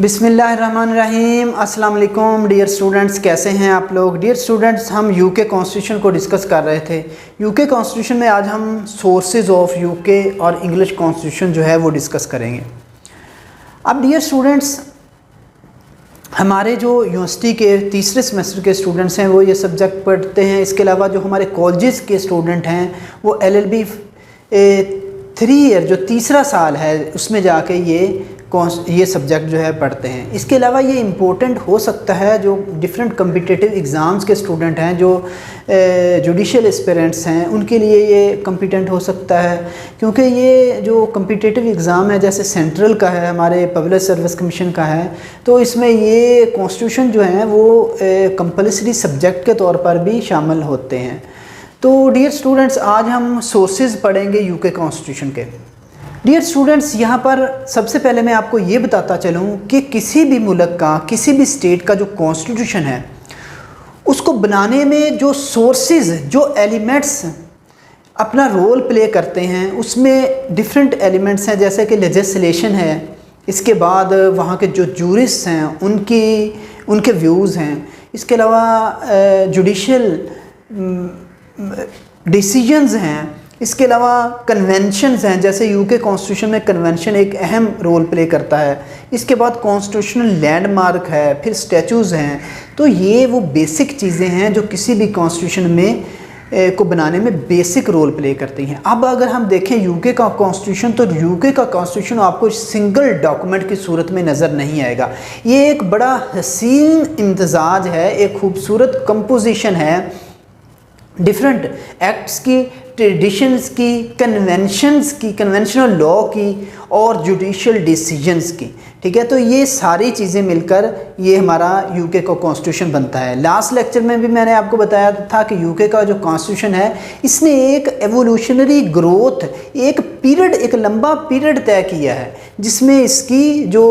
बिस्मिल्लाहिर्रहमानिर्रहीम। अस्सलाम वालेकुम डियर स्टूडेंट्स, कैसे हैं आप लोग। डियर स्टूडेंट्स, हम यूके कॉन्स्टिट्यूशन को डिस्कस कर रहे थे। यूके कॉन्स्टिट्यूशन में आज हम सोर्सेज ऑफ यूके और इंग्लिश कॉन्स्टिट्यूशन जो है वो डिस्कस करेंगे। अब डियर स्टूडेंट्स, हमारे जो यूनिवर्सिटी के तीसरे सेमेस्टर के स्टूडेंट्स हैं वो ये सब्जेक्ट पढ़ते हैं। इसके अलावा जो हमारे कॉलेजेस के स्टूडेंट हैं वो LLB 3 ईयर जो तीसरा साल है उसमें जाके ये सब्जेक्ट जो है पढ़ते हैं। इसके अलावा ये इम्पोर्टेंट हो सकता है जो डिफरेंट कम्पिटिटिव एग्ज़ाम्स के स्टूडेंट हैं, जो जुडिशियल एस्पिरेंट्स हैं, उनके लिए ये कम्पिटेंट हो सकता है, क्योंकि ये जो कम्पिटिटिव एग्ज़ाम है जैसे सेंट्रल का है, हमारे पब्लिक सर्विस कमीशन का है, तो इसमें ये कॉन्स्टिट्यूशन जो है वो कंपल्सरी सब्जेक्ट के तौर पर भी शामिल होते हैं। तो डियर स्टूडेंट्स, आज हम सोर्सेज पढ़ेंगे यूके कॉन्स्टिट्यूशन के। डियर स्टूडेंट्स, यहाँ पर सबसे पहले मैं आपको ये बताता चलूँ कि किसी भी मुल्क का, किसी भी स्टेट का जो कॉन्स्टिट्यूशन है उसको बनाने में जो सोर्सेज, जो एलिमेंट्स अपना रोल प्ले करते हैं, उसमें डिफरेंट एलिमेंट्स हैं, जैसे कि लेजिस्लेशन है, इसके बाद वहाँ के जो जूरिस्ट हैं उनके व्यूज़ हैं, इसके अलावा जुडिशियल डिसीजंस हैं, इसके अलावा कन्वेंशंस हैं, जैसे यूके कॉन्स्टिट्यूशन में कन्वेंशन एक अहम रोल प्ले करता है। इसके बाद कॉन्स्टिट्यूशनल लैंडमार्क है, फिर स्टैचूज़ हैं। तो ये वो बेसिक चीज़ें हैं जो किसी भी कॉन्स्टिट्यूशन में को बनाने में बेसिक रोल प्ले करती हैं। अब अगर हम देखें यूके का कॉन्स्टिट्यूशन, तो यूके का कॉन्स्टिट्यूशन आपको सिंगल डॉक्यूमेंट की सूरत में नज़र नहीं आएगा। ये एक बड़ा हसीन इम्तजाज है, एक खूबसूरत कंपोजिशन है डिफरेंट एक्ट्स की, ट्रेडिशंस की, कन्वेंशंस की, कन्वेंशनल लॉ की और जुडिशियल डिसीजंस की। ठीक है, तो ये सारी चीज़ें मिलकर ये हमारा यूके का कॉन्स्टिट्यूशन बनता है। लास्ट लेक्चर में भी मैंने आपको बताया था कि यूके का जो कॉन्स्टिट्यूशन है इसने एक एवोल्यूशनरी ग्रोथ, एक पीरियड, एक लंबा पीरियड तय किया है जिसमें इसकी जो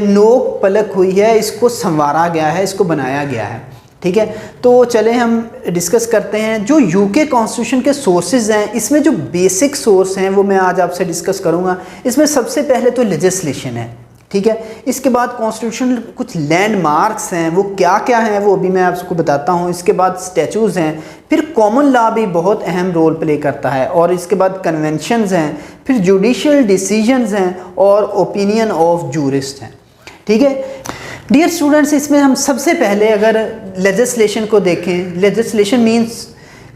नोक पलक हुई है इसको संवारा गया है, इसको बनाया गया है। ठीक है, तो चले हम डिस्कस करते हैं जो यूके कॉन्स्टिट्यूशन के सोर्सेज हैं। इसमें जो बेसिक सोर्स हैं वो मैं आज आपसे डिस्कस करूंगा। इसमें सबसे पहले तो लेजिस्लेशन है, ठीक है। इसके बाद कॉन्स्टिट्यूशन कुछ लैंडमार्क्स हैं, वो क्या क्या हैं वो अभी मैं आपको बताता हूँ। इसके बाद स्टैचूज़ हैं, फिर कॉमन लॉ भी बहुत अहम रोल प्ले करता है, और इसके बाद कन्वेंशंस हैं, फिर जुडिशियल डिसीजंस हैं और ओपिनियन ऑफ जूरिस्ट हैं। ठीक है डियर स्टूडेंट्स, इसमें हम सबसे पहले अगर लेजिस्लेशन को देखें, लेजिस्लेशन मींस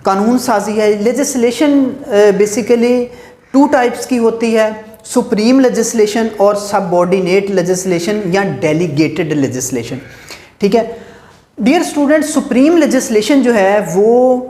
कानून साजी है। लेजिस्लेशन बेसिकली 2 टाइप्स की होती है, सुप्रीम लेजिस्लेशन और सबऑर्डिनेट लेजिस्लेशन या डेलीगेटेड लेजिस्लेशन। ठीक है डियर स्टूडेंट्स, सुप्रीम लेजिस्लेशन जो है वो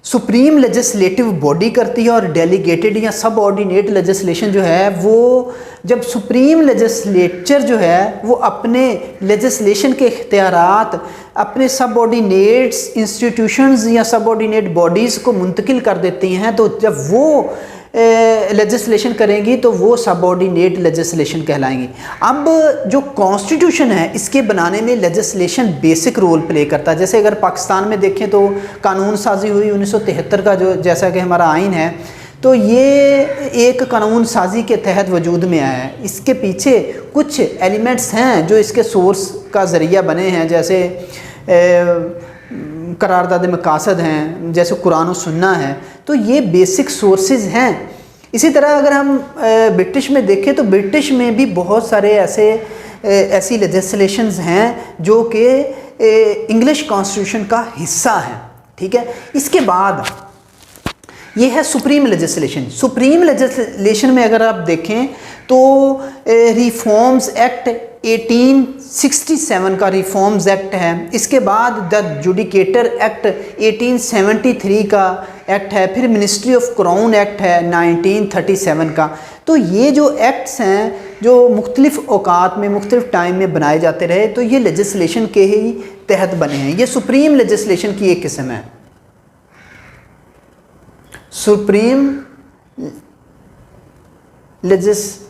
सुप्रीम लेजिस्लेटिव बॉडी करती है, और डेलीगेटेड या सबऑर्डिनेट लेजिस्लेशन जो है वो जब सुप्रीम लेजिस्लेचर जो है वो अपने लेजिस्लेशन के इख्तियारात अपने सबऑर्डिनेट्स इंस्टीट्यूशंस या सबऑर्डिनेट बॉडीज़ को मुंतकिल कर देती हैं, तो जब वो लेजिस्लेशन करेंगी तो वो सबऑर्डिनेट लेजिस्लेशन कहलाएंगी। अब जो कॉन्स्टिट्यूशन है इसके बनाने में लेजिस्लेशन बेसिक रोल प्ले करता है। जैसे अगर पाकिस्तान में देखें तो कानून साजी हुई 1973 का, जो जैसा कि हमारा आइन है, तो ये एक कानून साजी के तहत वजूद में आया है। इसके पीछे कुछ एलिमेंट्स हैं जो इसके सोर्स का ज़रिया बने हैं, जैसे करारदाद मकासद हैं, जैसे कुरान और सुन्ना है, तो ये बेसिक सोर्सेज हैं। इसी तरह अगर हम ब्रिटिश में देखें तो ब्रिटिश में भी बहुत सारे ऐसी लेजिस्लेशंस हैं जो कि इंग्लिश कॉन्स्टिट्यूशन का हिस्सा हैं। ठीक है, इसके बाद ये है सुप्रीम लेजिस्लेशन। सुप्रीम लेजिस्लेशन में अगर आप देखें तो रिफॉर्म्स एक्ट 1867 का रिफॉर्म्स एक्ट है। इसके बाद द जुडिकेटर एक्ट 1873 का एक्ट है, फिर मिनिस्ट्री ऑफ क्राउन एक्ट है 1937 का। तो ये जो एक्ट्स हैं जो मुख्तलिफ औकात में, मुख्तलिफ टाइम में बनाए जाते रहे, तो ये लेजिस्लेशन के ही तहत बने हैं। ये सुप्रीम लेजिस्लेशन की एक किस्म है, सुप्रीम लेजिस्लेशन।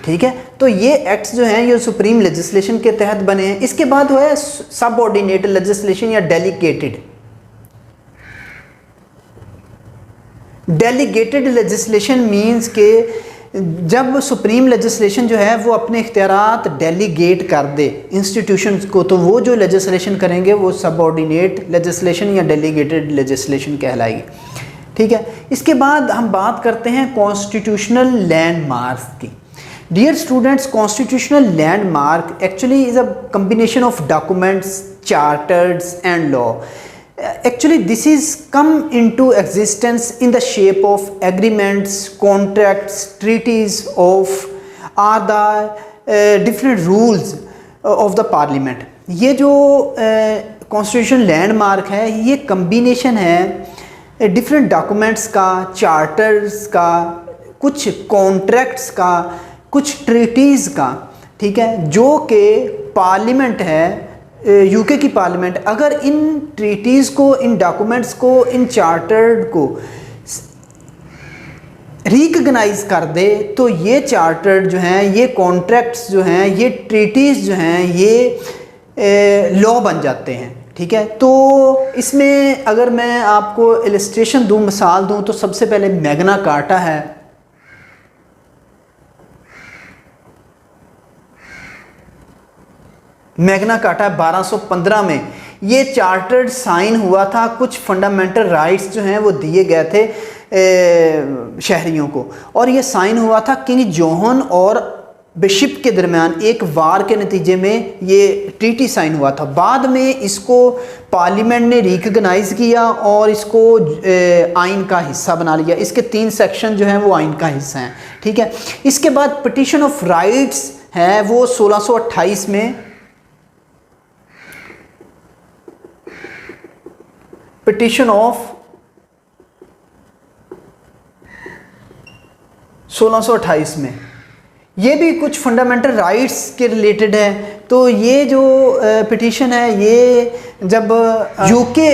ठीक है, तो ये एक्ट्स जो हैं ये सुप्रीम लेजिस्लेशन के तहत बने हैं। इसके बाद है सबऑर्डिनेट लेजिस्लेशन या डेलीगेटेड। डेलीगेटेड लेजिस्लेशन मींस के जब सुप्रीम लेजिस्लेशन जो है वो अपने इख्तियारात डेलीगेट कर दे इंस्टीट्यूशंस को, तो वो जो लेजिस्लेशन करेंगे वो सबऑर्डिनेट लेजिस्लेशन या डेलीगेटेड लेजिस्लेशन कहलाएगी। ठीक है, इसके बाद हम बात करते हैं कॉन्स्टिट्यूशनल लैंडमार्क्स की। Dear students, constitutional landmark actually is a combination of documents, charters and law. Actually this is come into existence in the shape of agreements, contracts, treaties of are the different rules of the parliament. ये जो constitution landmark है ये combination है different documents का, charters का, कुछ contracts का, कुछ ट्रीटीज़ का, ठीक है, जो कि पार्लियामेंट है यूके की पार्लियामेंट अगर इन ट्रीटीज़ को, इन डॉक्यूमेंट्स को, इन चार्टर्ड को रिकग्नाइज कर दे तो ये चार्टर्ड जो हैं, ये कॉन्ट्रैक्ट्स जो हैं, ये ट्रीटीज़ जो हैं, ये लॉ बन जाते हैं। ठीक है, तो इसमें अगर मैं आपको इलस्ट्रेशन दूं, मिसाल दूं, तो सबसे पहले मैग्ना कार्टा है। मैग्ना कार्टा 1215 में ये चार्टर्ड साइन हुआ था। कुछ फंडामेंटल राइट्स जो हैं वो दिए गए थे शहरियों को, और ये साइन हुआ था किंग जॉन और बिशप के दरमियान एक वार के नतीजे में ये ट्रीटी साइन हुआ था। बाद में इसको पार्लियामेंट ने रिकग्नाइज़ किया और इसको आइन का हिस्सा बना लिया। इसके 3 सेक्शन जो हैं वो आइन का हिस्सा हैं। ठीक है, इसके बाद पिटीशन ऑफ राइट्स है वो 1628 में, पिटीशन ऑफ 1628 में, ये भी कुछ फंडामेंटल राइट्स के रिलेटेड है। तो ये जो पिटीशन है ये जब यूके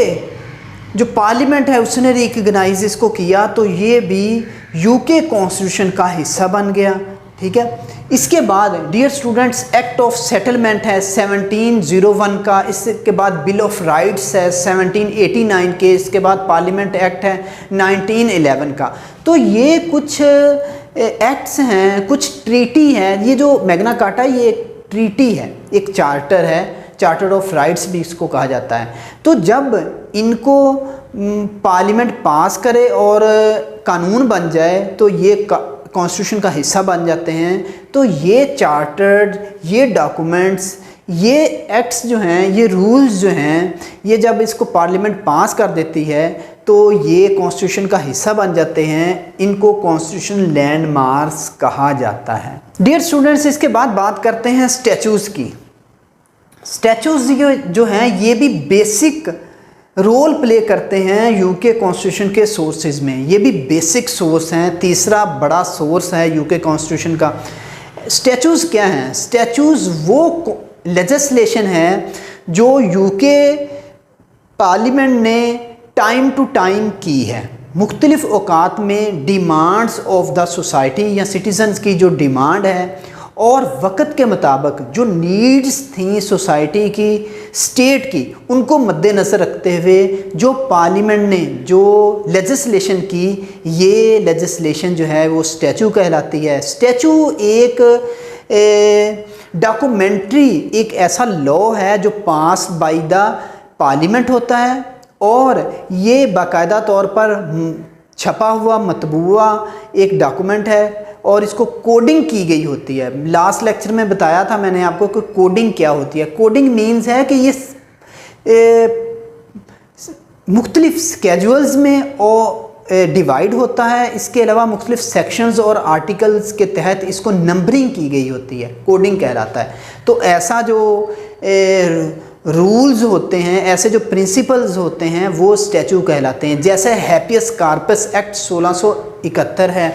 जो पार्लियामेंट है उसने रिकग्नाइज इसको किया तो ये भी यूके कॉन्स्टिट्यूशन का हिस्सा बन गया। ठीक है, इसके बाद dear students act of settlement है 1701 का, इसके बाद बिल ऑफ राइट्स है 1789 के, इसके बाद पार्लियामेंट एक्ट है 1911 का। तो ये कुछ एक्ट्स हैं, कुछ ट्रीटी हैं। ये जो मैग्ना कार्टा ये एक ट्रीटी है, एक चार्टर है, चार्टर ऑफ राइट्स भी इसको कहा जाता है। तो जब इनको पार्लियामेंट पास करे और कानून बन जाए तो ये कॉन्स्टिट्यूशन का हिस्सा बन जाते हैं। तो ये चार्टर्ड, ये डॉक्यूमेंट्स, ये एक्ट्स जो हैं, ये रूल्स जो हैं, ये जब इसको पार्लियामेंट पास कर देती है तो ये कॉन्स्टिट्यूशन का हिस्सा बन जाते हैं। इनको कॉन्स्टिट्यूशन लैंडमार्क्स कहा जाता है। डियर स्टूडेंट्स, इसके बाद बात करते हैं स्टैचूज़ की। स्टैचूज़ जो हैं ये भी बेसिक रोल प्ले करते हैं यूके कॉन्स्टिट्यूशन के सोर्सेज में। ये भी बेसिक सोर्स हैं, तीसरा बड़ा सोर्स है यूके कॉन्स्टिट्यूशन का। स्टैचूज़ क्या हैं? स्टैचूज़ वो लेजिस्लेशन है जो यूके पार्लियामेंट ने टाइम टू टाइम की है। मुख्तलिफ़ औकात में डिमांड्स ऑफ द सोसाइटी या सिटीज़न्स की जो डिमांड है और वक़्त के मुताबिक जो नीड्स थी सोसाइटी की, स्टेट की, उनको मद्देनज़र रखते हुए जो पार्लियामेंट ने जो लेजिस्लेशन की, ये लेजिस्लेशन जो है वो स्टैचू कहलाती है। स्टैचू एक डॉक्यूमेंट्री, एक ऐसा लॉ है जो पास बाय द पार्लियामेंट होता है और ये बाकायदा तौर पर छपा हुआ मतबूआ एक डॉक्यूमेंट है और इसको कोडिंग की गई होती है। लास्ट लेक्चर में बताया था मैंने आपको कि कोडिंग क्या होती है। कोडिंग मीन्स है कि ये मुख्तलिफ स्केजुअल्स में और डिवाइड होता है। इसके अलावा मुख्तलिफ सेक्शंस और आर्टिकल्स के तहत इसको नंबरिंग की गई होती है, कोडिंग कहलाता है। तो ऐसा जो रूल्स होते हैं, ऐसे जो प्रिंसिपल्स होते हैं वो स्टैचू कहलाते हैं। जैसे हैपियस कॉर्पस एक्ट 1671 है,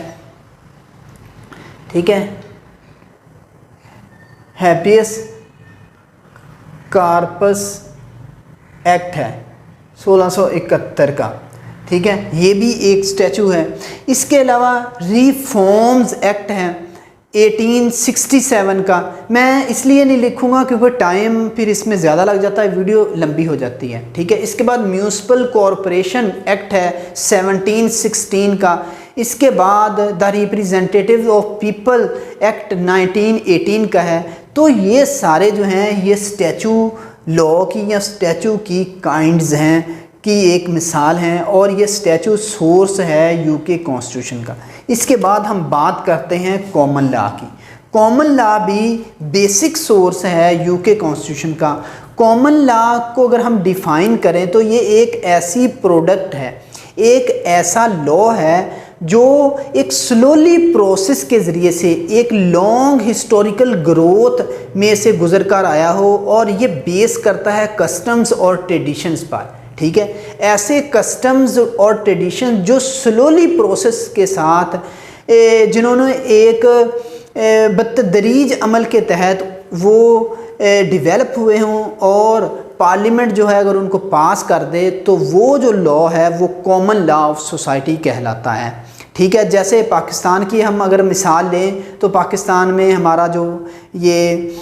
ठीक है, हैपियस कॉर्पस एक्ट है 1671 का, ठीक है, ये भी एक स्टैचू है। इसके अलावा रिफॉर्म्स एक्ट है 1867 का। मैं इसलिए नहीं लिखूंगा क्योंकि टाइम फिर इसमें ज़्यादा लग जाता है, वीडियो लंबी हो जाती है, ठीक है। इसके बाद म्यूनिसिपल कॉरपोरेशन एक्ट है 1716 का। इसके बाद the representative of people act 1918 का है। तो ये सारे जो हैं ये स्टैचू लॉ की या स्टैचू की काइंड्स हैं की एक मिसाल हैं, और ये स्टैचू सोर्स है यूके कॉन्स्टिट्यूशन का। इसके बाद हम बात करते हैं कॉमन लॉ की। कॉमन लॉ भी बेसिक सोर्स है यूके कॉन्स्टिट्यूशन का। कॉमन लॉ को अगर हम डिफ़ाइन करें तो ये एक ऐसी प्रोडक्ट है, एक ऐसा लॉ है जो एक स्लोली प्रोसेस के ज़रिए से एक लॉन्ग हिस्टोरिकल ग्रोथ में से गुजर कर आया हो, और ये बेस करता है कस्टम्स और ट्रेडिशंस पर। ठीक है, ऐसे कस्टम्स और ट्रेडिशन जो स्लोली प्रोसेस के साथ जिन्होंने एक बतदरीज अमल के तहत वो डेवलप हुए हों, और पार्लियामेंट जो है अगर उनको पास कर दे तो वो जो लॉ है वो कॉमन लॉ ऑफ सोसाइटी कहलाता है। ठीक है, जैसे पाकिस्तान की हम अगर मिसाल लें तो पाकिस्तान में हमारा जो ये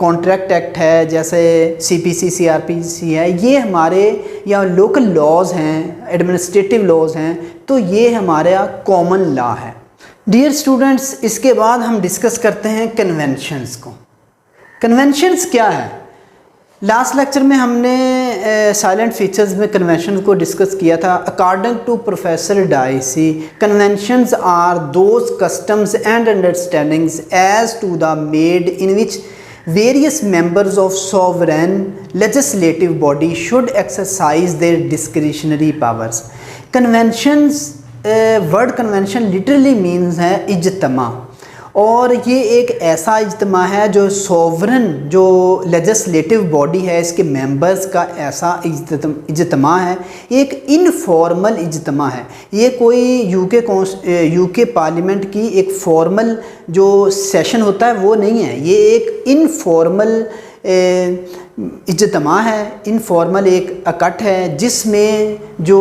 कॉन्ट्रैक्ट एक्ट है, जैसे सीपीसी सीआरपीसी है, ये हमारे या लोकल लॉज हैं, एडमिनिस्ट्रेटिव लॉज हैं, तो ये हमारा कॉमन लॉ है। डियर स्टूडेंट्स, इसके बाद हम डिस्कस करते हैं कन्वेंशंस को। कन्वेंशंस क्या है? लास्ट लेक्चर में हमने साइलेंट फीचर्स में कन्वेंशन को डिस्कस किया था। According to professor Dicey, conventions are those customs and understandings as to the made in which various members of sovereign legislative body should exercise their discretionary powers. Conventions, word convention literally means है इज्तमा, और ये एक ऐसा इज्तिमा है जो sovereign जो लेजिस्लेटिव बॉडी है इसके मेंबर्स का ऐसा इज्तिमा है, एक इनफॉर्मल इज्तिमा है। ये कोई यूके पार्लियामेंट की एक फॉर्मल जो सेशन होता है वो नहीं है, ये एक इनफॉर्मल इज्तिमा है, इनफॉर्मल एक इकट्ठ है जिसमें जो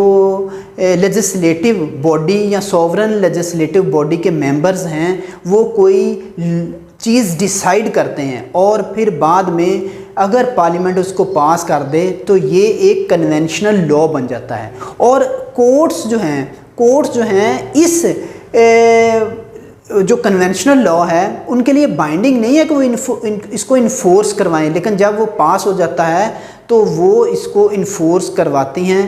लेजिस्लेटिव बॉडी या सॉवरन लेजिस्लेटिव बॉडी के मेंबर्स हैं वो कोई चीज़ डिसाइड करते हैं, और फिर बाद में अगर पार्लियामेंट उसको पास कर दे तो ये एक कन्वेंशनल लॉ बन जाता है। और कोर्ट्स जो हैं इस जो कन्वेंशनल लॉ है उनके लिए बाइंडिंग नहीं है कि वो इसको इन्फोर्स करवाएं, लेकिन जब वो पास हो जाता है तो वो इसको इन्फोर्स करवाती हैं,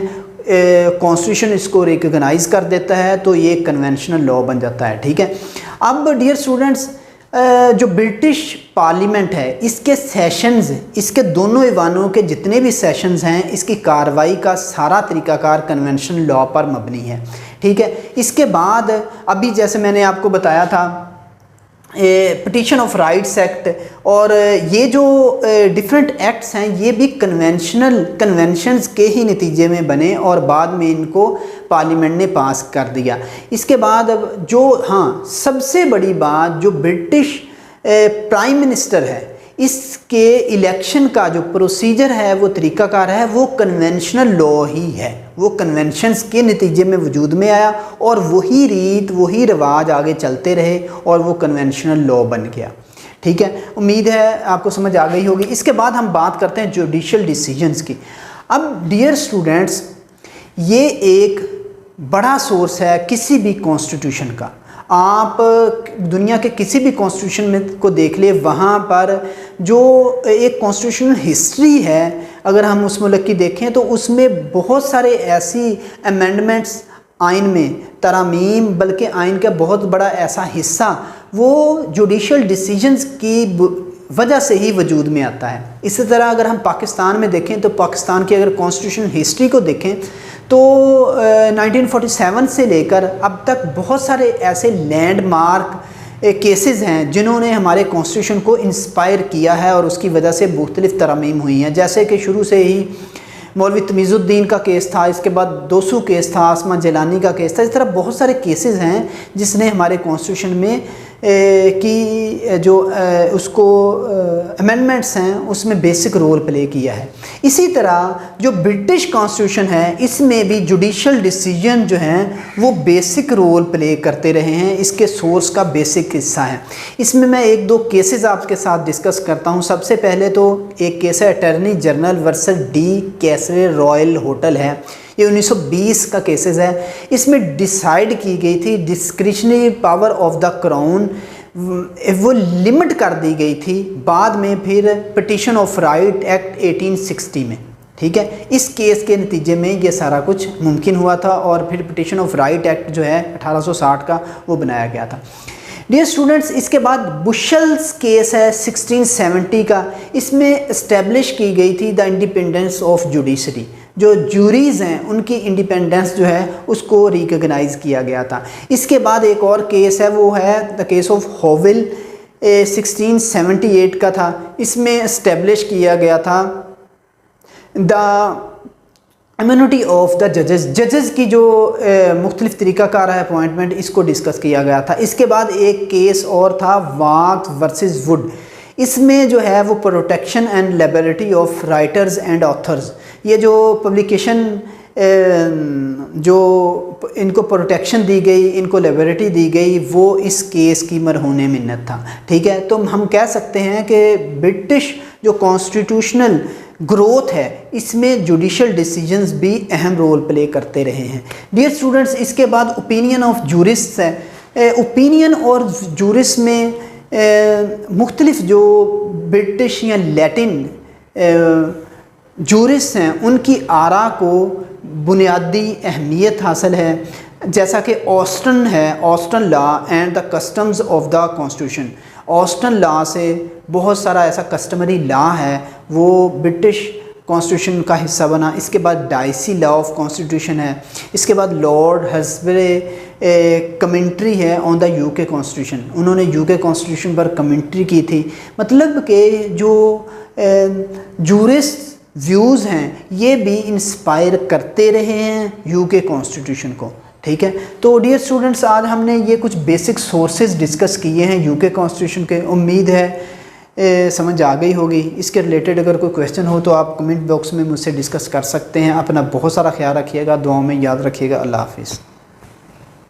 कॉन्स्टिट्यूशन इसको रिकॉग्नाइज कर देता है, तो ये कन्वेंशनल लॉ बन जाता है। ठीक है, अब डियर स्टूडेंट्स, जो ब्रिटिश पार्लियामेंट है इसके सेशंस, इसके दोनों ऐवानों के जितने भी सेशंस हैं, इसकी कार्रवाई का सारा तरीकाकार कन्वेंशन लॉ पर मबनी है। ठीक है, इसके बाद अभी जैसे मैंने आपको बताया था पिटीशन ऑफ राइट्स एक्ट, और ये जो डिफरेंट एक्ट्स हैं ये भी कन्वेंशंस के ही नतीजे में बने और बाद में इनको पार्लियामेंट ने पास कर दिया। इसके बाद अब जो सबसे बड़ी बात, जो ब्रिटिश प्राइम मिनिस्टर है इसके इलेक्शन का जो प्रोसीजर है, वो तरीकाकार है, वो कन्वेंशनल लॉ ही है, वो कन्वेंशंस के नतीजे में वजूद में आया और वही रीत वही रिवाज आगे चलते रहे और वो कन्वेंशनल लॉ बन गया। ठीक है, उम्मीद है आपको समझ आ गई होगी। इसके बाद हम बात करते हैं जुडिशल डिसीजंस की। अब डियर स्टूडेंट्स, ये एक बड़ा सोर्स है किसी भी कॉन्स्टिट्यूशन का। आप दुनिया के किसी भी कॉन्स्टिट्यूशन में को देख ले, वहाँ पर जो एक कॉन्स्टिट्यूशनल हिस्ट्री है अगर हम उस मुल्क की देखें तो उसमें बहुत सारे ऐसी अमेंडमेंट्स आइन में तरामीम, बल्कि आइन का बहुत बड़ा ऐसा हिस्सा वो जुडिशल डिसीजंस की वजह से ही वजूद में आता है। इसी तरह अगर हम पाकिस्तान में देखें तो पाकिस्तान की अगर कॉन्स्टिट्यूशनल हिस्ट्री को देखें तो 1947 से लेकर अब तक बहुत सारे ऐसे लैंडमार्क केसेस हैं जिन्होंने हमारे कॉन्स्टिट्यूशन को इंस्पायर किया है और उसकी वजह से मुख्तलिफ तरमीम हुई हैं। जैसे कि शुरू से ही मौलवी तमीज़ुद्दीन का केस था, इसके बाद दोसू केस था, आसमा जलानी का केस था। इस तरह बहुत सारे केसेस हैं जिसने हमारे कॉन्स्टिट्यूशन में की जो उसको अमेंडमेंट्स हैं उसमें बेसिक रोल प्ले किया है। इसी तरह जो ब्रिटिश कॉन्स्टिट्यूशन है इसमें भी जुडिशल डिसीजन जो हैं वो बेसिक रोल प्ले करते रहे हैं, इसके सोर्स का बेसिक हिस्सा है। इसमें मैं एक दो केसेस आपके साथ डिस्कस करता हूं। सबसे पहले तो एक केस है attorney general versus De Keyser's Royal Hotel है। ये 1920 का केसेस है। इसमें डिसाइड की गई थी discretionary power of the crown, वो लिमिट कर दी गई थी बाद में फिर पिटिशन ऑफ राइट एक्ट 1860 में। ठीक है, इस केस के नतीजे में ये सारा कुछ मुमकिन हुआ था और फिर पिटिशन ऑफ राइट एक्ट जो है 1860 का वो बनाया गया था। डियर स्टूडेंट्स, इसके बाद बुशल्स केस है 1670 का। इसमें इस्टेब्लिश की गई थी द इंडिपेंडेंस ऑफ जुडिशरी, जो जूरीज़ हैं उनकी इंडिपेंडेंस जो है उसको रिकॉग्नाइज किया गया था। इसके बाद एक और केस है, वो है द केस ऑफ होविल 1678 का था। इसमें इस्टेब्लिश किया गया था द इम्यूनिटी ऑफ द जजेस की जो मुख्तलिफ तरीक़ाकार है अपॉइंटमेंट, इसको डिस्कस किया गया था। इसके बाद एक केस और था वाक्स वर्सेस वुड। इसमें जो है वो protection and liberty of writers and authors, ये जो पब्लिकेशन जो इनको प्रोटेक्शन दी गई, इनको लिबर्टी दी गई, वो इस केस की मरहून मिन्नत था। ठीक है, तो हम कह सकते हैं कि ब्रिटिश जो कॉन्स्टिट्यूशनल ग्रोथ है इसमें जुडिशल डिसीजंस भी अहम रोल प्ले करते रहे हैं। डियर स्टूडेंट्स, इसके बाद ओपिनियन ऑफ जूरिस्ट है। ओपिनियन और जूरिस्ट में मुख्तलिफ जो ब्रिटिश या लैटिन जूरिस्ट हैं उनकी आरा को बुनियादी अहमियत हासिल है, जैसा कि ऑस्टन है, Austin law and the customs of the constitution. Austin law से बहुत सारा ऐसा कस्टमरी लॉ है वो ब्रिटिश कॉन्स्टिट्यूशन का हिस्सा बना। इसके बाद डाइसी लॉ ऑफ कॉन्स्टिट्यूशन है। इसके बाद लॉर्ड हसबरे कमेंट्री है ऑन द यूके कॉन्स्टिट्यूशन, उन्होंने यूके कॉन्स्टिट्यूशन पर कमेंट्री की थी। मतलब कि जो जूरिस्ट व्यूज़ हैं ये भी इंस्पायर करते रहे हैं यूके कॉन्स्टिट्यूशन को। ठीक है, तो डियर स्टूडेंट्स, आज हमने ये कुछ बेसिक सोर्सेज डिस्कस किए हैं यूके कॉन्स्टिट्यूशन के। उम्मीद है समझ आ गई होगी। इसके रिलेटेड अगर कोई क्वेश्चन हो तो आप कमेंट बॉक्स में मुझसे डिस्कस कर सकते हैं। अपना बहुत सारा ख्याल रखिएगा, दुआओं में याद रखिएगा। अल्लाह हाफिज़।